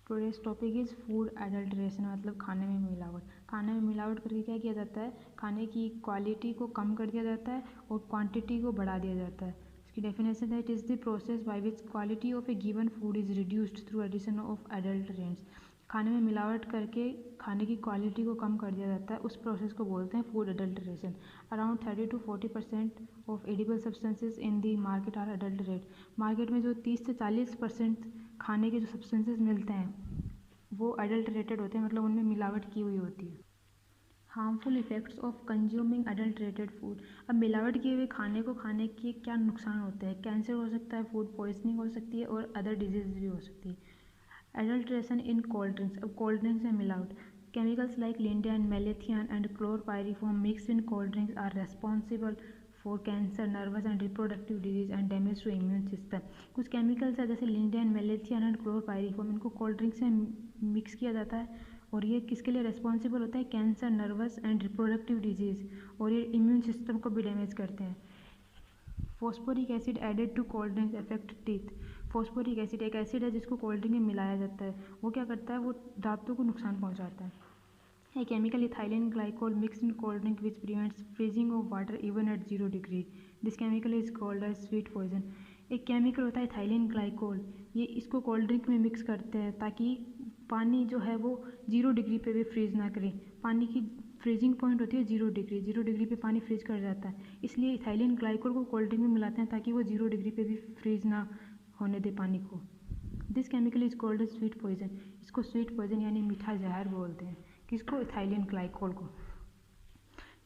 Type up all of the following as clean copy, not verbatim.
Today's topic is food adulteration, मतलब खाने में मिलावट। खाने में मिलावट करके क्या किया जाता है, खाने की क्वालिटी को कम कर दिया जाता है और क्वांटिटी को बढ़ा दिया जाता है। इसकी डेफिनेशन है, it is the process by which quality of a given food is reduced through addition of adulterants. खाने में मिलावट करके खाने की क्वालिटी को कम कर दिया जाता है, उस प्रोसेस को बोलते हैं food adulteration. Around 30-40% of edible substances in the market are adulterate. Market में जो 30 से 40% खाने के जो सब्सटेंसेस मिलते हैं वो एडल्ट्रेटेड होते हैं, मतलब उनमें मिलावट की हुई होती है। Harmful effects of consuming adulterated food. अब मिलावट किए हुए खाने को खाने के क्या नुकसान होते हैं। कैंसर हो सकता है, फूड पॉइजनिंग हो सकती है और अदर डिजीज भी हो सकती है। Adulteration in cold drinks. अब कोल्ड ड्रिंक्स में मिलावट। Chemicals like lindane, malathion and chlorpyrifos mixed in cold drinks are responsible for cancer, nervous and reproductive disease and damage to immune system. कुछ chemicals है जैसे लिंडियन, मेलेथियन एंड क्लोरपाइरिफॉर्म, इनको cold drinks में mix किया जाता है और ये किसके लिए रेस्पॉन्सिबल होता है, cancer, nervous and reproductive disease, और ये इम्यून सिस्टम को भी डैमेज करते हैं। Phosphoric acid added to cold drinks affect teeth. Phosphoric acid एक एसिड है जिसको कोल्ड ड्रिंक में मिलाया जाता है, वो क्या करता है, वो दांतों को नुकसान पहुंचाता है। A chemical ethylene glycol mixed in cold drink which prevents freezing of water even at 0 degree. This chemical is called as sweet poison. एक केमिकल होता है इथाइलिन ग्लाइकोल, ये इसको कोल्ड ड्रिंक में मिक्स करते हैं ताकि पानी जो है वो 0 डिग्री पे भी फ्रीज़ ना करे। पानी की फ्रीजिंग पॉइंट होती है 0 डिग्री, 0 डिग्री पे पानी फ्रीज कर जाता है, इसलिए इथाइलिन ग्लाइकोल को कोल्ड ड्रिंक में मिलाते हैं ताकि वो 0 डिग्री पे भी फ्रीज ना होने दे पानी को। This chemical is called as sweet poison. इसको स्वीट पॉइजन यानी मीठा जहर बोलते हैं। किसको, इथाइलिन ग्लाइकोल को।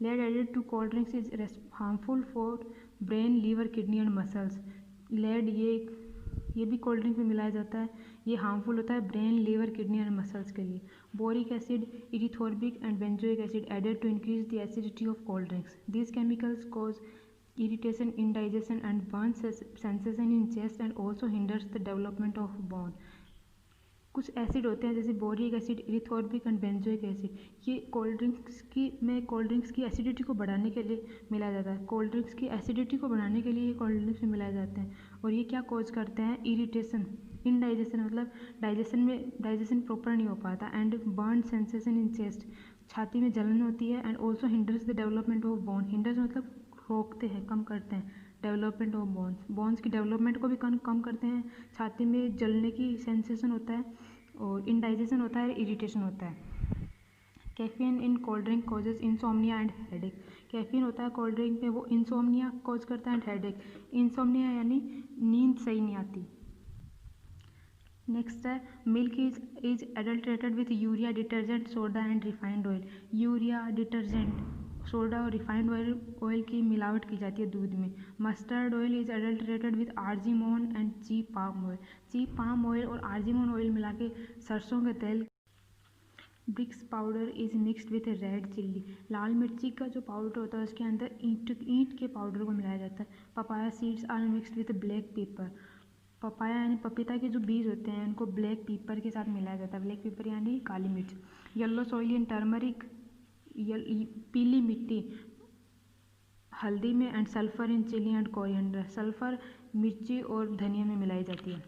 Lead added to cold drinks is harmful for brain, liver, kidney and muscles. Lead ये भी कोल्ड ड्रिंक में मिलाया जाता है, ये हार्मफुल होता है brain, liver, kidney and muscles के लिए। Boric acid, erythorbic and benzoic acid added to increase the acidity of cold drinks. These chemicals cause irritation, indigestion and burn sensation in chest and also hinders the development of bone. कुछ acid होते हैं जैसे boric acid, erythorbic and benzoic acid, ये cold drinks की acidity को बढ़ाने के लिए मिलाया जाता है। कोल्ड ड्रिंक्स की एसिडिटी को बढ़ाने के लिए ये कोल्ड ड्रिंक्स में मिलाए जाते हैं और ये क्या कॉज करते हैं, इरिटेशन, इनडाइजेशन, मतलब डाइजेशन प्रॉपर नहीं हो पाता, and burn sensation in chest, छाती में जलन होती है, and also hinders the development of bone. Hinders मतलब रोकते हैं, कम करते हैं डेवलपमेंट ऑफ बोन्स की डेवलपमेंट को भी कम करते हैं। छाती में जलने की सेंसेशन होता है और इनडाइजेशन होता है, इरिटेशन होता है। Caffeine in cold drink causes insomnia and headache. Caffeine होता है कोल्ड ड्रिंक में, वो इंसोम्निया कॉज करता है एंड हेडेक। इंसोम्निया यानी नींद सही नहीं आती। नेक्स्ट है, milk is adulterated with urea, detergent, soda and refined oil. Urea, detergent, soda और रिफाइंड ऑयल की मिलावट की जाती है दूध में। Mustard oil is adulterated with argemone and cheap palm oil. Cheap palm oil और आर्जिमोन ऑयल मिला के सरसों के तेल। Bricks powder is mixed with red chilli. लाल मिर्ची का जो पाउडर होता है उसके अंदर ईंट के पाउडर को मिलाया जाता है। Papaya seeds are mixed with black pepper. Papaya यानी पपीता के जो बीज होते हैं उनको ब्लैक पेपर के साथ मिलाया जाता है। ब्लैक पेपर यानी काली मिर्च। येलो सॉइल इन टर्मरिक, पीली मिट्टी हल्दी में, and sulphur in chilli and coriander. Sulphur मिर्ची और धनिया में मिलाई जाती है।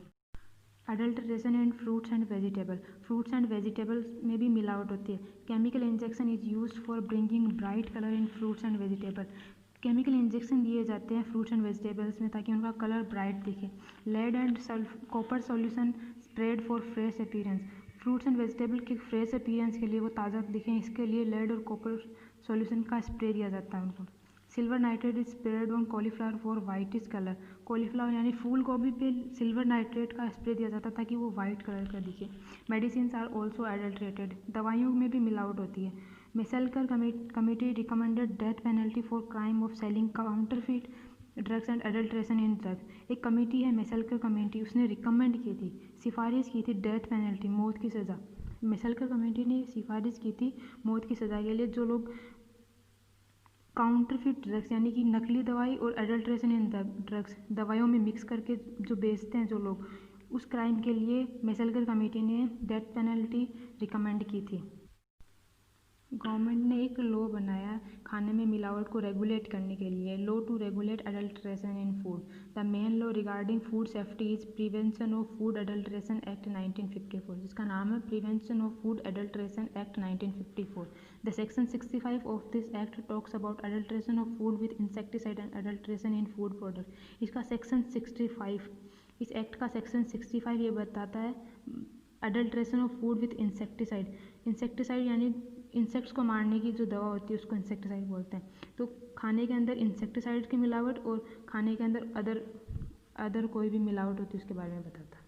Adulteration in fruits and vegetable. Fruits and vegetables में भी मिलावट होती है। Chemical injection is used for bringing bright colour in fruits and vegetable. Chemical injection दिए जाते हैं फ्रूट्स एंड वेजिटेबल्स में ताकि उनका कलर ब्राइट दिखे। Lead and copper solution spread for fresh appearance. Fruits and vegetable के फ्रेश अपीयरेंस के लिए, वो ताज़ा दिखें, इसके लिए लेड और कॉपर सॉल्यूशन का स्प्रे दिया जाता है उनको। Silver nitrate is spread on cauliflower for whitish colour. Cauliflower यानी फूल गोभी पे सिल्वर नाइट्रेट का स्प्रे दिया जाता है ताकि वो वाइट कलर का दिखे। Medicine are also adulterated. दवाइयों में भी मिलावट होती है। Mashelkar committee recommended death penalty for crime of selling counterfeit drugs and adulteration in drugs. एक कमेटी है मेसेलकर कमेटी, उसने रिकमेंड की थी, सिफारिश की थी डेथ पेनल्टी, मौत की सज़ा। मेसेलकर कमेटी ने सिफारिश की थी मौत की सज़ा के लिए जो लोग काउंटरफिट ड्रग्स यानी कि नकली दवाई और एडल्ट्रेशन इन ड्रग्स दवाइयों में मिक्स करके जो बेचते हैं जो लोग, उस क्राइम के लिए मेसेलकर कमेटी ने डेथ पेनल्टी रिकमेंड की थी। गवर्नमेंट ने एक लॉ बनाया खाने में मिलावट को रेगुलेट करने के लिए, law to regulate adulteration in food. The main law regarding food safety is prevention of food adulteration act 1954, जिसका नाम है prevention of food adulteration act 1954। The section 65 of this act talks about adulteration of food with insecticide and adulteration in food product. इसका section 65, इस act का section 65 ये बताता है adulteration of food with insecticide. Insecticide यानी insects को मारने की जो दवा होती है उसको इंसेक्टिसाइड बोलते हैं। तो खाने के अंदर इंसेक्टिसाइड की मिलावट और खाने के अंदर अदर कोई भी मिलावट होती है उसके बारे में बताता है।